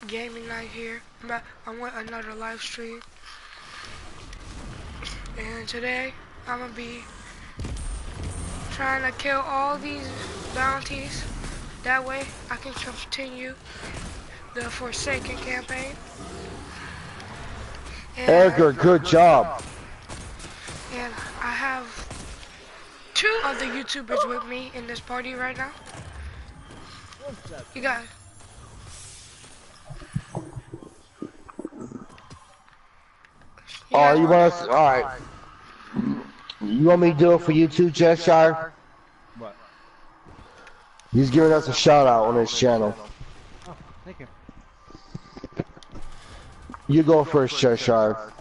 gaming night here. I want another live stream. And today, I'm gonna be trying to kill all these bounties. That way, I can continue the Forsaken campaign. And Edgar, good job. And I have 2 other YouTubers with me in this party right now. You got Oh, you want us? All right. You want me to do it for you too, Cheshire? What? He's giving us a shout out on his channel. Oh, thank you. You go first, Cheshire.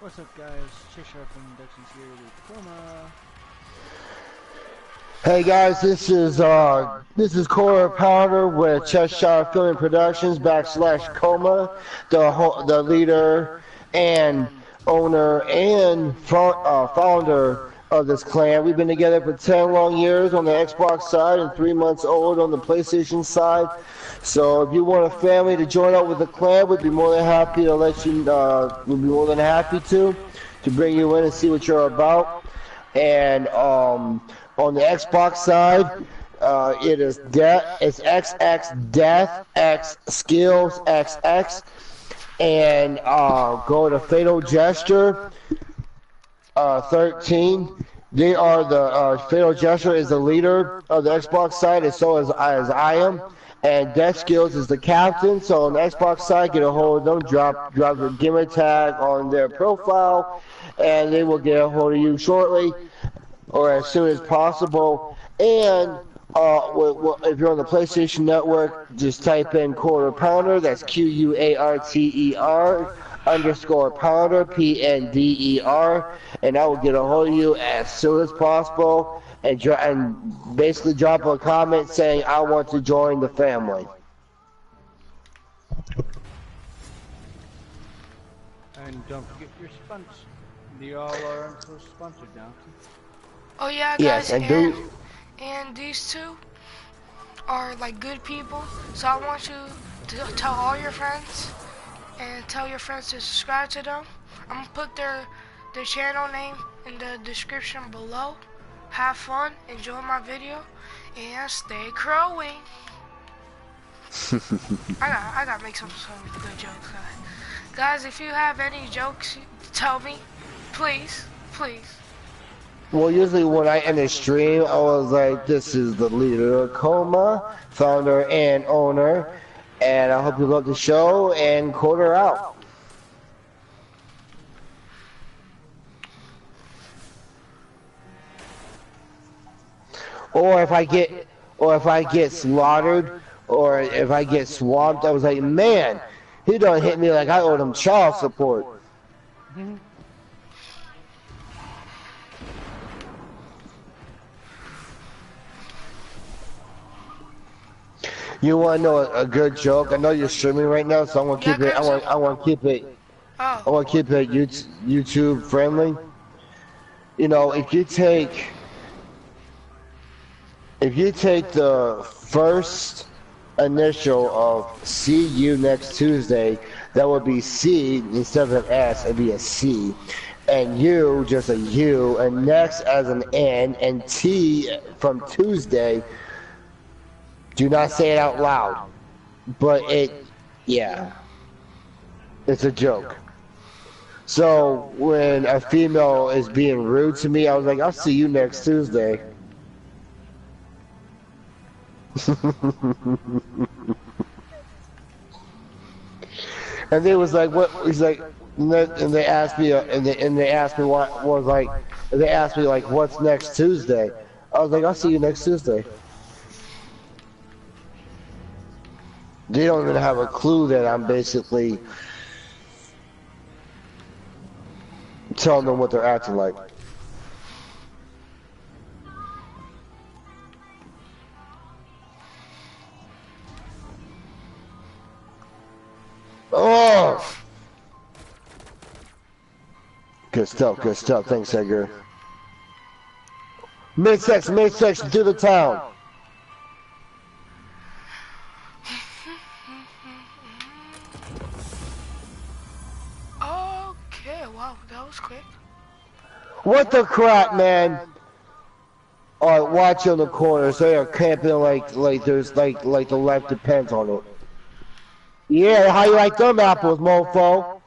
What's up, guys? Cheshire from Dexys here with Chroma. Hey guys, this is Cora Powder with Cheshire Filming Productions / Coma, the leader and owner and founder of this clan. We've been together for 10 long years on the Xbox side and 3 months old on the PlayStation side. So if you want a family to join up with the clan, we'd be more than happy to let you. We'd be more than happy to bring you in and see what you're about. And on the Xbox side, it's XX Death X Skills XX, and go to Fatal Gesture 13. They are the Fatal Gesture is the leader of the Xbox side, and so as I am. And Death Skills is the captain. So on the Xbox side, get a hold of them, drop their gamer tag on their profile, and they will get a hold of you shortly or as soon as possible. And if you're on the PlayStation Network, just type in Quarter Pounder. That's QUARTER _Pounder PNDER, and I will get a hold of you as soon as possible. And basically drop a comment saying I want to join the family. And don't forget your sponsors. They all are sponsored now. Oh yeah, guys, yes, and these 2 are like good people. So I want you to tell all your friends and tell your friends to subscribe to them. I'm gonna put their channel name in the description below. Have fun, enjoy my video, and stay crowing. I gotta make some good jokes, guys. If you have any jokes, tell me, please. Well, usually when I end a stream, I was like, this is the leader of Coma, founder and owner, and I hope you love the show, and quarter out. Or if I get slaughtered, or if I get swamped, I was like, man, he done hit me like I owed him child support. You want to know a good joke? I know you're streaming right now, so I want to keep it. I want to keep it. I want to keep it YouTube friendly. You know, if you take the first initial of see you next Tuesday, that would be C instead of an S. It'd be a C, and U just a U, and next as an N, and T from Tuesday. Do not say it out loud, but yeah, it's a joke. So when a female is being rude to me, I was like, I'll see you next Tuesday. And they was like, what? He's like, and they asked me, and they asked me what was like. They asked me like, what's next Tuesday? I was like, I'll see you next Tuesday. They don't even have a clue that I'm basically telling them what they're acting like. Oh! Good stuff, good stuff. Thanks, Edgar. Mid-section through the town. wow, that was quick. What the crap, man? Alright, watch on the corner. So they're camping like there's like the life depends on it. Yeah, how you like them apples, mofo?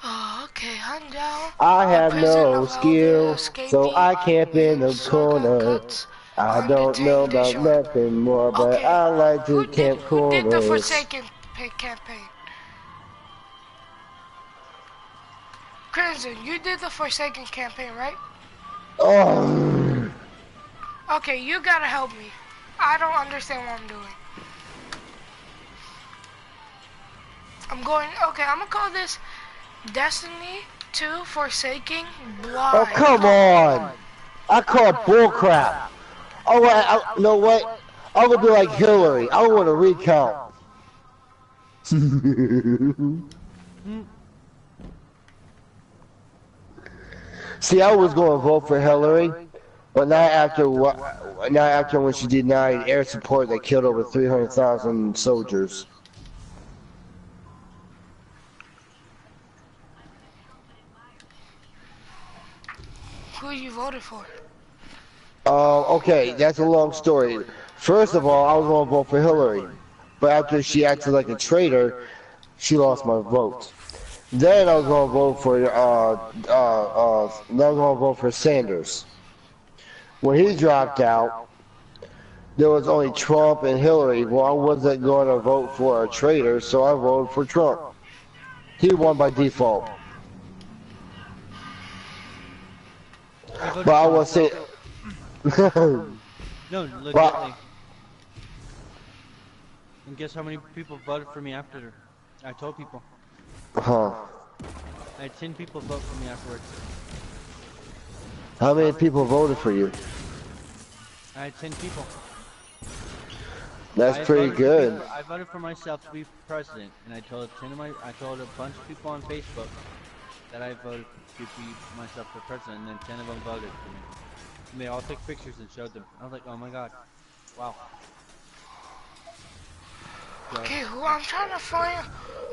Oh, okay, hunt down I the have prison no of all the skill, so I camp in the shotgun corner. cuts I are don't know detained and about short. nothing more, but Okay, I like to camp who did the corners. Forsaken campaign? Crimson, you did the Forsaken campaign, right? Oh, Okay, you gotta help me. I don't understand what I'm doing. Okay, I'm gonna call this Destiny 2 Forsaking Blind. oh come on! I call bullcrap. Oh, you know what? I'm gonna be like Hillary. I want to recount. See, I was going to vote for Hillary, but not after when she denied air support that killed over 300,000 soldiers. Who you voted for? Okay, that's a long story. First of all, I was going to vote for Hillary, but after she acted like a traitor, she lost my vote. Then I was going to vote for Sanders. When he dropped out, there was only Trump and Hillary. Well, I wasn't going to vote for a traitor, so I voted for Trump. He won by default. But I will say. No, legitimately. And guess how many people voted for me after I told people? Huh. I had 10 people vote for me afterwards. How many people voted for you? I had 10 people. That's pretty good. I voted for myself to be president, and I told a bunch of people on Facebook that I voted to be myself for president, and then 10 of them voted for me. And they all took pictures and showed them. I was like, oh my god, wow. So, Okay, who I'm trying to find.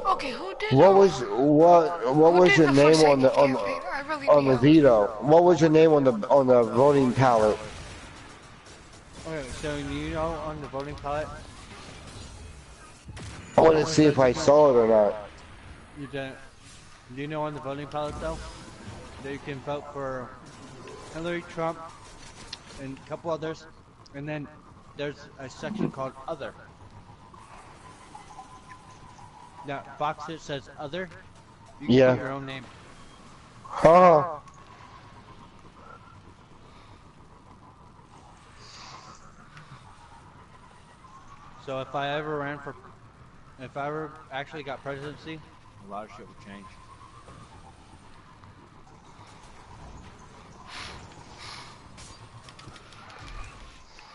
Okay, who did? What was your name on the veto? What was your name on the voting ballot? okay, so you know on the voting ballot, I want to see if I saw it or not. you didn't. Do you know on the voting ballot though that you can vote for Hillary, Trump, and a couple others, and then there's a section called Other. Now, box that says Other, you can put your own name. Huh. So if I ever actually got presidency, a lot of shit would change.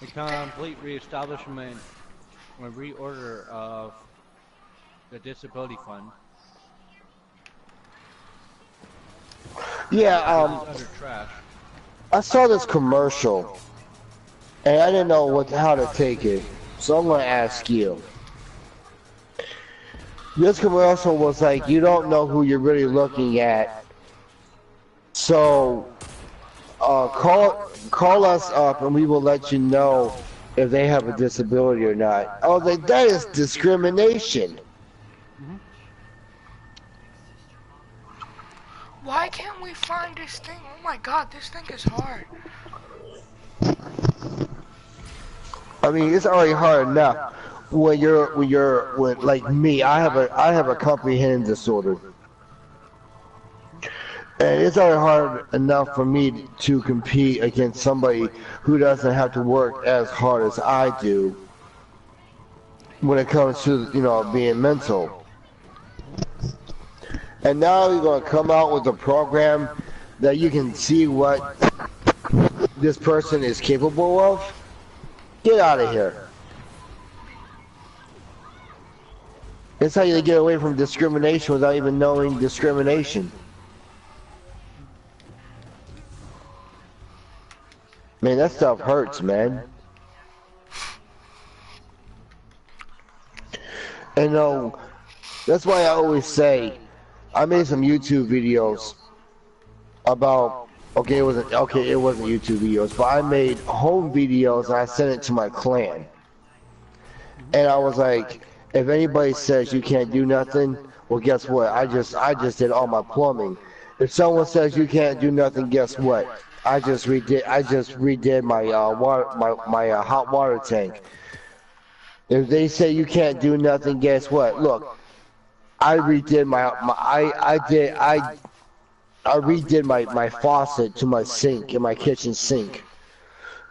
A complete reestablishment or reorder of the disability fund. Yeah, Under trash. I saw this commercial, and I didn't know how to take it, so I'm gonna ask you. This commercial was like, you don't know who you're really looking at, so call us up and we will let you know if they have a disability or not. Oh, that is discrimination. Why can't we find this thing? Oh my god, this thing is hard. I mean, it's already hard enough when like me. I have a comprehension disorder, and it's already hard enough for me to compete against somebody who doesn't have to work as hard as I do when it comes to being mental. And now you're going to come out with a program that you can see what this person is capable of? Get out of here. That's how you get away from discrimination without even knowing discrimination. Man, that stuff hurts, man. And that's why I always say I made some YouTube videos about it wasn't YouTube videos, but I made home videos and I sent it to my clan. And I was like, if anybody says you can't do nothing, well guess what? I just did all my plumbing. If someone says you can't do nothing, guess what? I just redid my hot water tank. If they say you can't do nothing, guess what? Look, I redid I redid my faucet to my sink in my kitchen sink.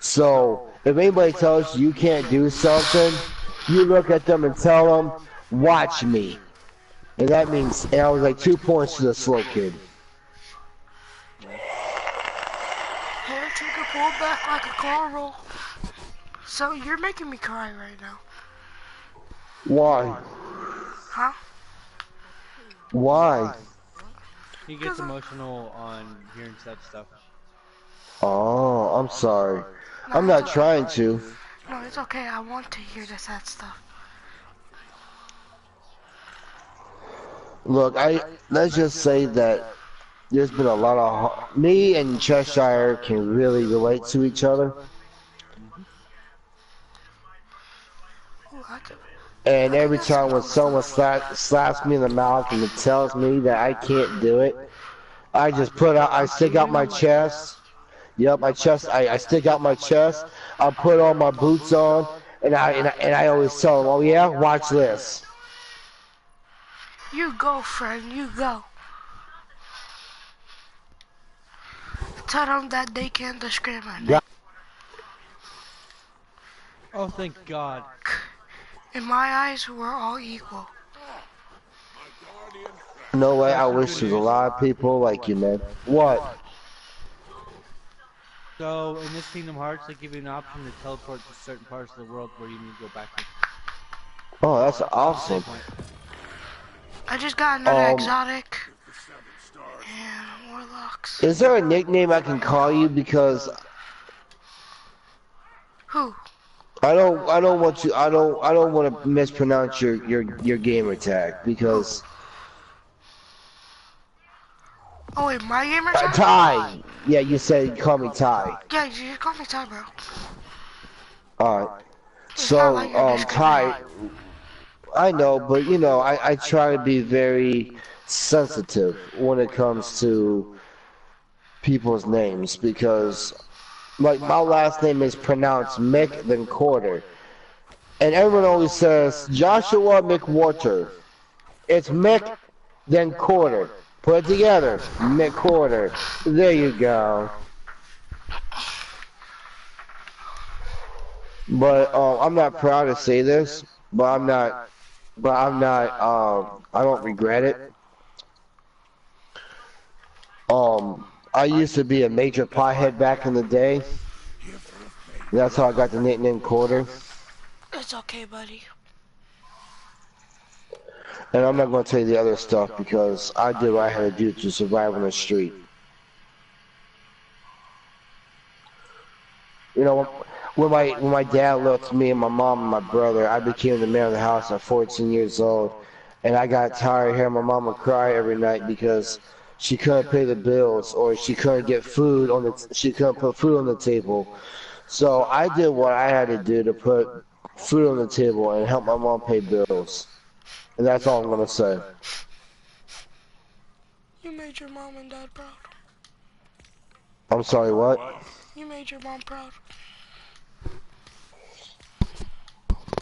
So if anybody tells you you can't do something, you look at them and tell them, "Watch me." And that means, and I was like 2 points to the slow kid. Hair trigger pulled back like a car roll. So you're making me cry right now. Why? Huh? Why? He gets emotional on hearing such stuff. Oh, I'm sorry. I'm not trying to. No, it's okay. I want to hear the sad stuff. Look, let's just say that there's been a lot of me and Cheshire can really relate to each other. And every time when someone slaps me in the mouth and it tells me that I can't do it, I stick out my chest. Yep, I stick out my chest. I put all my boots on, and I always tell them, oh yeah, watch this. You go, friend, you go. Tell them that they can't discriminate. Yeah. Oh, thank God. In my eyes, we're all equal. No way, I wish there's a lot of people like you, man. What? So, in this Kingdom Hearts, they give you an option to teleport to certain parts of the world where you need to go back to. Oh, that's awesome. I just got another exotic. And warlocks. Is there a nickname I can call you? Because Who? I don't want to mispronounce your gamer tag because Oh wait, my gamer tag? Ty. Yeah, you said call me Ty. Yeah, you call me Ty, bro. Alright. So Ty, I know, but you know, I try to be very sensitive when it comes to people's names because like my last name is pronounced Mick then Quarter. And everyone always says Joshua McWhorter. It's Mick then Quarter. Put it together. McQuarter. There you go. But I'm not proud to say this, but I don't regret it. I used to be a major pothead back in the day. That's how I got the nickname Quarter. It's okay, buddy. And I'm not going to tell you the other stuff because I did what I had to do to survive on the street. You know, when my dad left me and my mom and my brother, I became the man of the house at 14 years old. And I got tired of hearing my mama cry every night because she couldn't pay the bills or she couldn't put food on the table. So I did what I had to do to put food on the table and help my mom pay bills. And that's all I'm gonna say. You made your mom and dad proud. I'm sorry, what? You made your mom proud.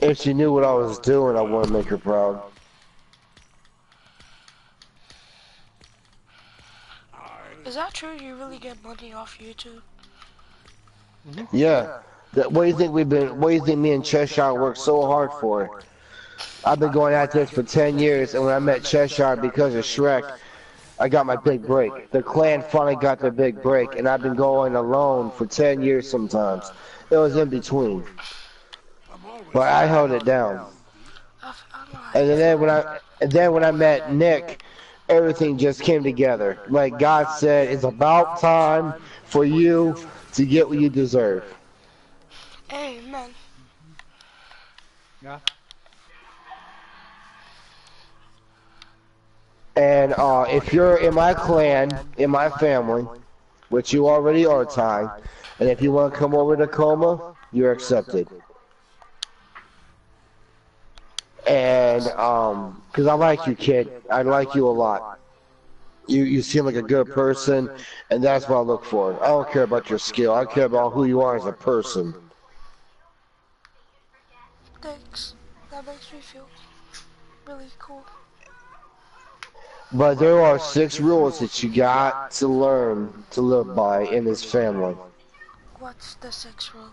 If she knew what I was doing, I wouldn't make her proud. Is that true? You really get money off YouTube? Yeah. What do you think me and Cheshire worked so hard for? I've been going at this for 10 years, and when I met Cheshire because of Shrek, I got my big break. The clan finally got their big break, and I've been going alone for 10 years sometimes. It was in between. But I held it down. And then when I met Nick, everything just came together. Like God said, it's about time for you to get what you deserve. Amen. Yeah. And if you're in my clan, in my family, which you already are, Ty, and if you want to come over to Coma, you're accepted. And because I like you, kid. I like you a lot. You seem like a good person, and that's what I look for. I don't care about your skill. I care about who you are as a person. Thanks. That makes me feel really cool. But there are 6 rules that you got to learn to live by in this family. What's the 6 rule?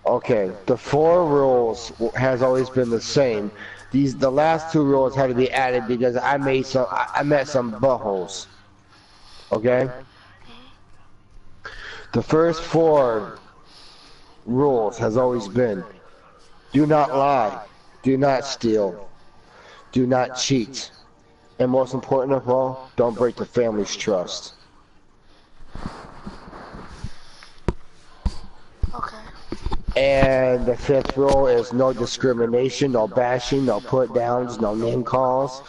Okay, the 4 rules has always been the same. The last 2 rules had to be added because I met some buttholes. Okay? The first 4 rules has always been: do not lie, do not steal, do not cheat, and most important of all, don't break the family's trust. Okay. And the 5th rule is no discrimination, no bashing, no put downs, no name calls,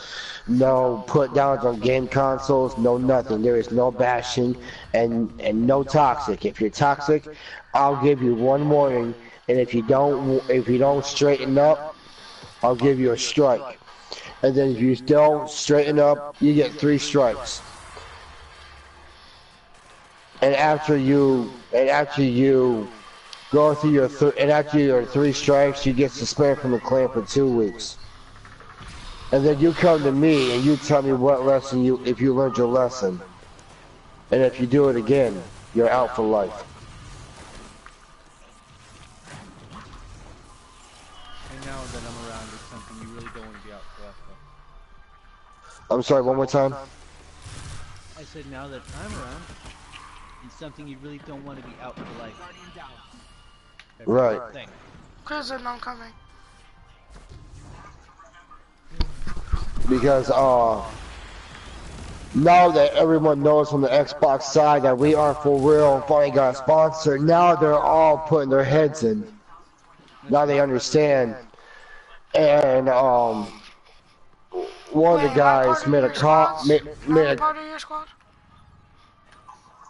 no put downs on game consoles, no nothing. There is no bashing and no toxic. If you're toxic, I'll give you 1 warning, and if you don't straighten up, I'll give you a strike. And then if you don't straighten up, you get 3 strikes. And after you go through after your 3 strikes, you get suspended from the clan for 2 weeks. And then you come to me and you tell me what lesson if you learned your lesson. And if you do it again, you're out for life. And now that I'm around, it's something you really don't want to be out for life of. I'm sorry, one more time? I said now that I'm around, it's something you really don't want to be out for life. Right. Crimson, I'm coming. Because now that everyone knows from the Xbox side that we are for real and finally got a sponsor, now they're all putting their heads in. Now they understand. And one of the guys made a call. Made a, part of your squad?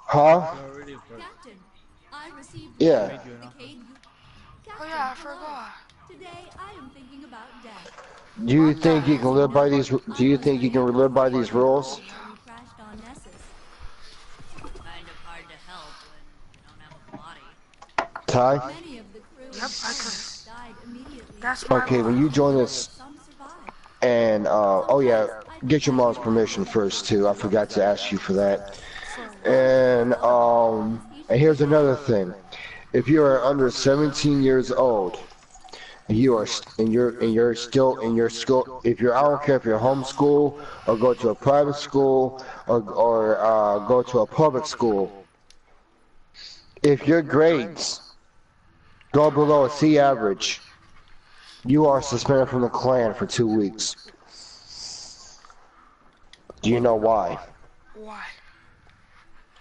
huh? Captain, I received Yeah. Oh yeah, I forgot. Today I am thinking about death. Do you think you can live by these? Do you think you can live by these rules? You crashed on Nessus. Kind of hard to help when you don't have a body. Ty? Many of the crew Yep, I could. died immediately. That's my Okay, when you join this, Some survived. and oh yeah, get your mom's permission first too. I forgot to ask you for that. And here's another thing: if you are under 17 years old, and you're still in your school, if you're, I don't care if you're homeschool or go to a private school or go to a public school, if your grades go below a C average, you are suspended from the clan for 2 weeks. Do you know why? Why?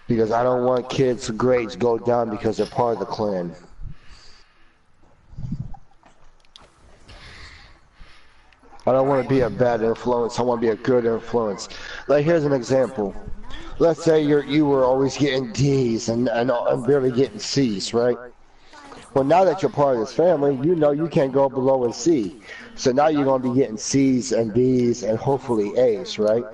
Because I don't want kids' grades go down because they're part of the clan. I don't want to be a bad influence. I want to be a good influence. Like, here's an example. Let's say you were always getting D's and barely getting C's, right? Well, now that you're part of this family, you know you can't go below a C. So now you're going to be getting C's and B's and hopefully A's, right?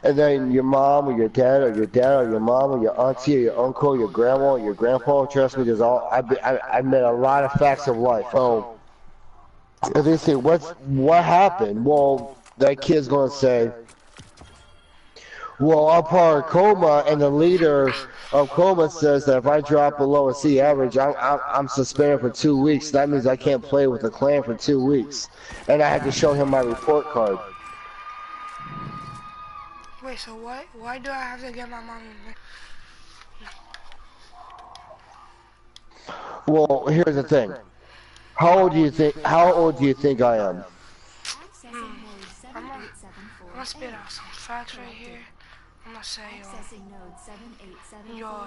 And then your mom or your dad or your mom or your auntie or your uncle, your grandma or your grandpa, trust me, I met a lot of facts of life. Oh, and they say, what happened? Well, that kid's going to say, well, I'm part of Coma, and the leader of Coma says that if I drop below a C average, I'm suspended for 2 weeks. That means I can't play with the clan for 2 weeks. And I had to show him my report card. Wait, so why do I have to get my mom in? Well, here's the thing. How old do you think I am? I'm gonna spit out some facts right here. I'm gonna say your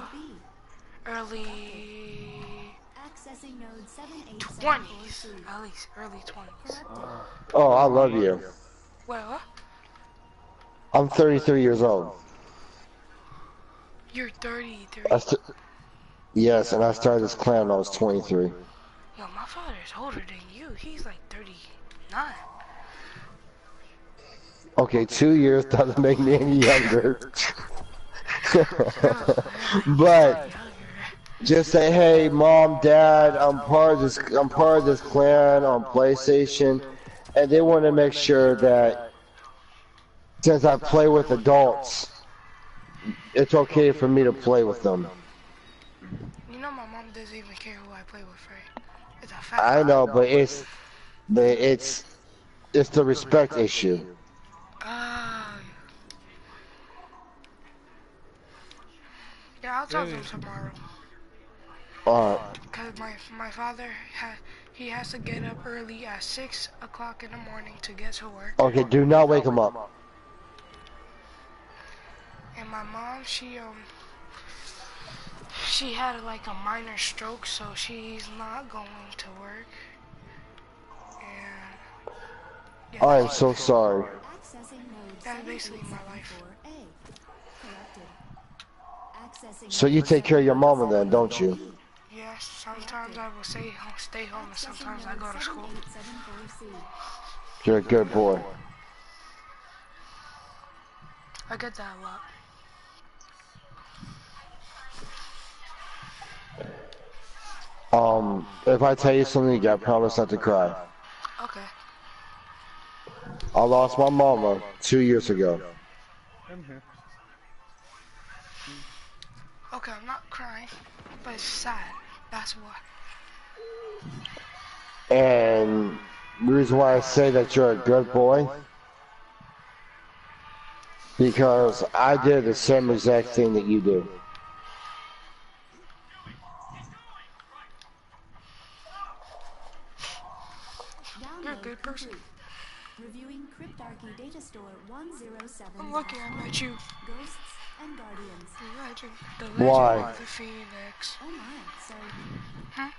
early 20s, at least early 20s. Oh, I love you. Wait, what? I'm 33 years old. You're 33. Yes, and I started this clan when I was 23. Yo, my father's older than you. He's like 39. Okay, 2 years doesn't make me any younger. But just say, hey, mom, dad, I'm part of this clan on PlayStation, and they want to make sure that since I play with adults, it's okay for me to play with them. You know my mom doesn't even care who I play with, right? It's a fact. I know, but it's the respect issue. Yeah, I'll talk to him tomorrow. Cause my father he has to get up early at 6 o'clock in the morning to get to work. Okay, do not wake him up. And my mom, she had like a minor stroke, so she's not going to work. And yeah, I am so sorry. that's basically my life. So you take care of your mama then, don't you? Yes, sometimes I will stay home, and sometimes I go to school. You're a good boy. I get that a lot. If I tell you something, you gotta promise not to cry. Okay. I lost my mama 2 years ago. I'm here. Okay, I'm not crying, but it's sad. That's why. And the reason why I say that you're a good boy, because I did the same exact thing that you do. You're a good person. Reviewing Cryptarchy Data Store 107. I'm lucky I met you. Ghosts and Guardians. The legend Why? of the Phoenix. Oh my, so Huh?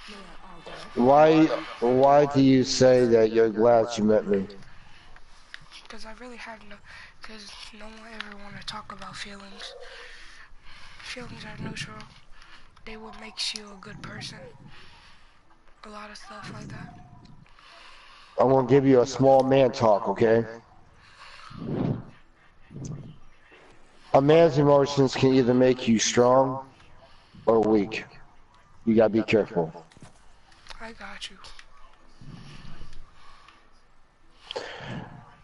they are all dead. Why do you say that you're glad you met me? Because I really have because no one ever want to talk about feelings. Feelings are neutral. They what makes you a good person. A lot of stuff like that. I'm gonna give you a small man talk, okay? A man's emotions can either make you strong or weak. You gotta be careful. I got you.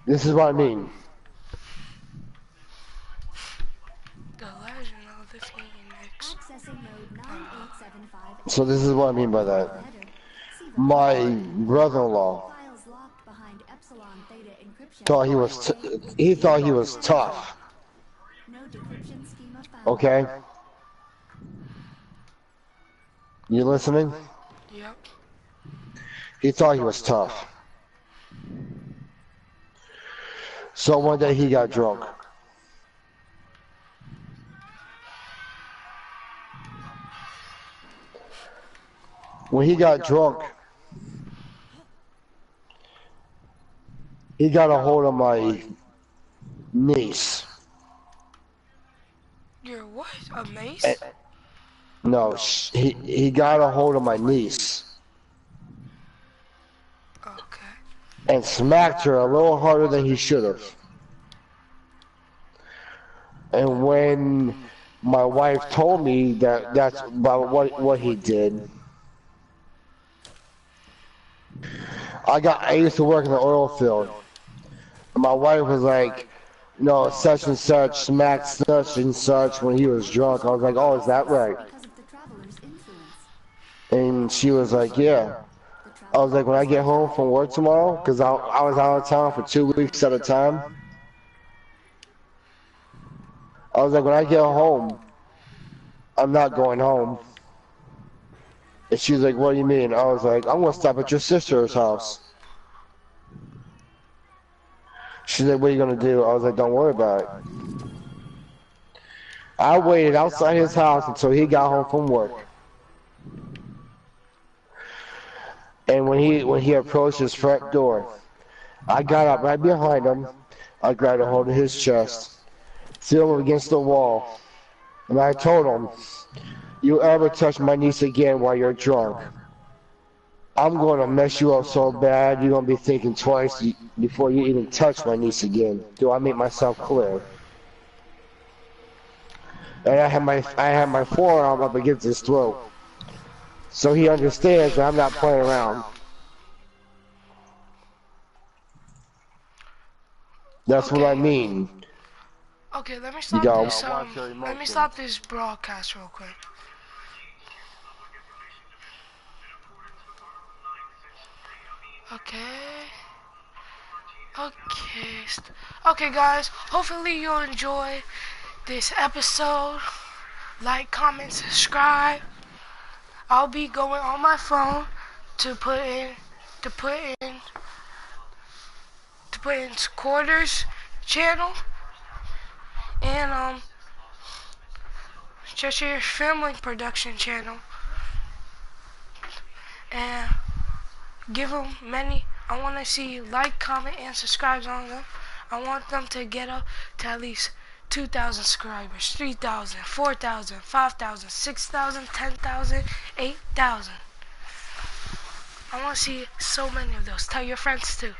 This is what I mean. The legend of the Phoenix. Accessing node 9875. So this is what I mean by that. My brother-in-law Files locked behind Epsilon Theta encryption. he thought he was tough, No decryption schema found. okay? You listening? Yep. He thought he was tough. So one day he got drunk. When he got drunk, he got a hold of my niece. You're what? A mace? No, he got a hold of my niece Okay. and smacked her a little harder than he should have. And when my wife told me that that's about what he did, I used to work in the oil field. And my wife was like, no, such and such smacked such and such when he was drunk. I was like, oh, is that right? Because of the traveler's influence. And she was like, yeah. I was like, when I get home from work tomorrow, because I was out of town for 2 weeks at a time. I was like, when I get home, I'm not going home. And she was like, what do you mean? I was like, I'm going to stop at your sister's house. She said, what are you going to do? I was like, don't worry about it. I waited outside his house until he got home from work. And when he approached his front door, I got up right behind him, I grabbed a hold of his chest, threw him against the wall, and I told him, "You ever touch my niece again while you're drunk, I'm going to mess you up so bad you're going to be thinking twice before you even touch my niece again." Do I make myself clear? And I have my forearm up against his throat, so he understands that I'm not playing around. That's what I mean. Okay, let me stop Go. this. Let me stop this broadcast real quick. Okay. Okay, guys. Hopefully you'll enjoy this episode. Like, comment, subscribe. I'll be going on my phone to put in Quarters channel and Cheshire Family Production channel, and give them many. I want to see like, comment, and subscribe on them. I want them to get up to at least 2,000 subscribers, 3,000, 4,000, 5,000, 6,000, 10,000, 8,000. I want to see so many of those. Tell your friends too.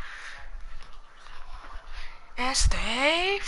And stay